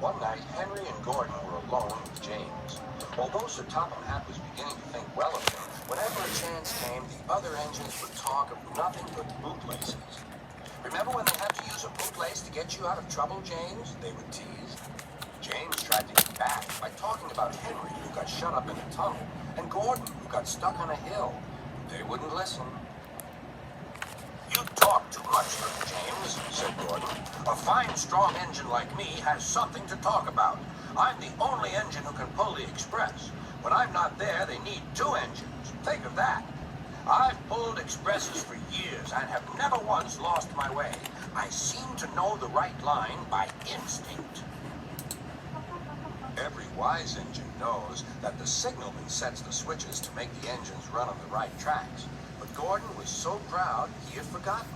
One night, Henry and Gordon were alone with James. Although Sir Topham Hatt was beginning to think well of him, whenever a chance came, the other engines would talk of nothing but bootlaces. Remember when they had to use a bootlace to get you out of trouble, James? They would tease. James tried to get back by talking about Henry, who got shut up in a tunnel, and Gordon, who got stuck on a hill. They wouldn't listen. "You talk too much, little James," said Gordon. "A fine, strong engine like me has something to talk about. I'm the only engine who can pull the express. When I'm not there, they need two engines. Think of that. I've pulled expresses for years and have never once lost my way. I seem to know the right line by instinct." Every wise engine knows that the signalman sets the switches to make the engines run on the right tracks. But Gordon was so proud he had forgotten.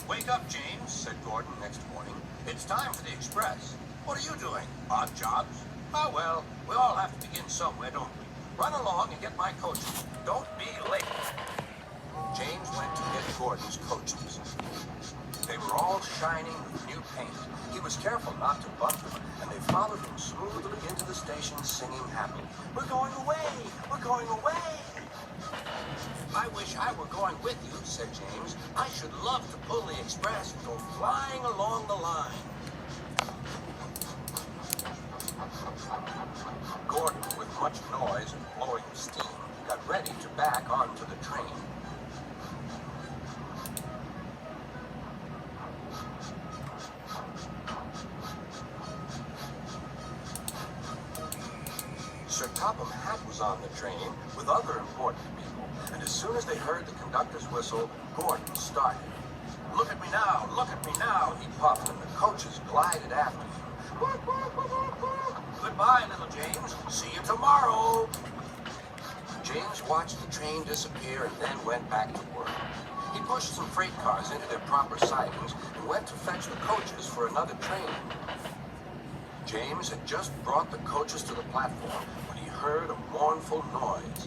"Wake up, James," said Gordon next morning. "It's time for the express. What are you doing? Odd jobs? Ah, well, we all have to begin somewhere, don't we? Run along and get my coaches. Don't be late." James went to get Gordon's coaches. They were all shining with new paint. He was careful not to bump them, and they followed him smoothly into the station singing happily. "We're going away! We're going away!" "I wish I were going with you," said James. "I should love to pull the express and go flying along the line." Gordon, with much noise and blowing of steam, got ready to back onto the train. Sir Topham Hatt was on the train with other important people, and as soon as they heard the conductor's whistle, Gordon started. "Look at me now, look at me now," he puffed, and the coaches glided after him. "Goodbye, little James. See you tomorrow." James watched the train disappear and then went back to work. He pushed some freight cars into their proper sidings and went to fetch the coaches for another train. James had just brought the coaches to the platform when he heard a mournful noise.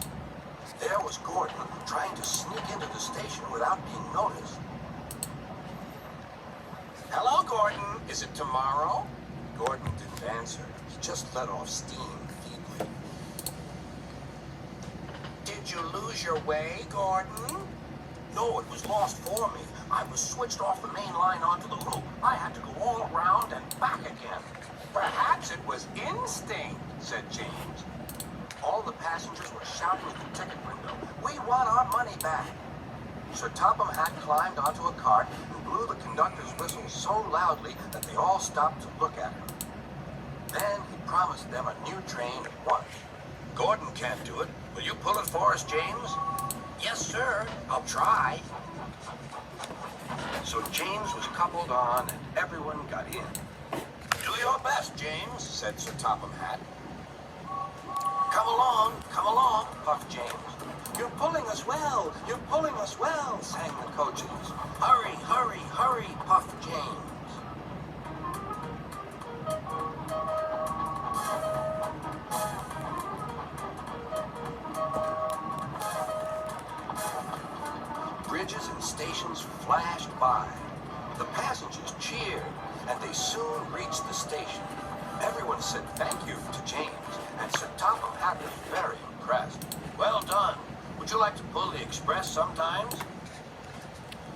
There was Gordon trying to sneak into the station without being noticed. "Hello, Gordon. Is it tomorrow?" Gordon didn't answer. He just let off steam feebly. "Did you lose your way, Gordon?" "No, it was lost for me. I was switched off the main line onto the loop. I had to go all around and back again." "Perhaps it was instinct," said James. All the passengers were shouting at the ticket window, "We want our money back." Sir Topham Hatt climbed onto a cart and blew the conductor's whistle so loudly that they all stopped to look at him. Then he promised them a new train at once. "Gordon can't do it. Will you pull it for us, James?" "Yes, sir. I'll try." So James was coupled on and everyone got in. "Do your best, James," said Sir Topham Hatt. Come along," puffed James. "You're pulling us well, you're pulling us well," sang the coaches. "Hurry, hurry, hurry," puffed James. Bridges and stations flashed by. The passengers cheered, and they soon reached the station. Everyone said thank you to James, and Sir Topham Hatt was very impressed. "Well done. Would you like to pull the express sometimes?"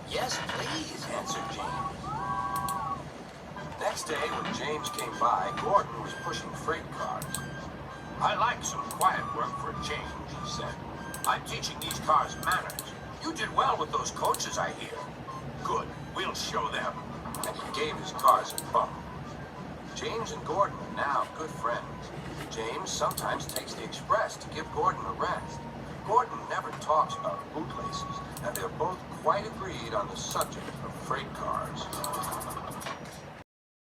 "Yes, please," answered James. Next day, when James came by, Gordon was pushing freight cars. "I like some quiet work for a change," he said. "I'm teaching these cars manners. You did well with those coaches, I hear." "Good. We'll show them." And he gave his cars a bump. James and Gordon are now good friends. James sometimes takes the express to give Gordon a rest. Gordon never talks about bootlaces, and they're both quite agreed on the subject of freight cars.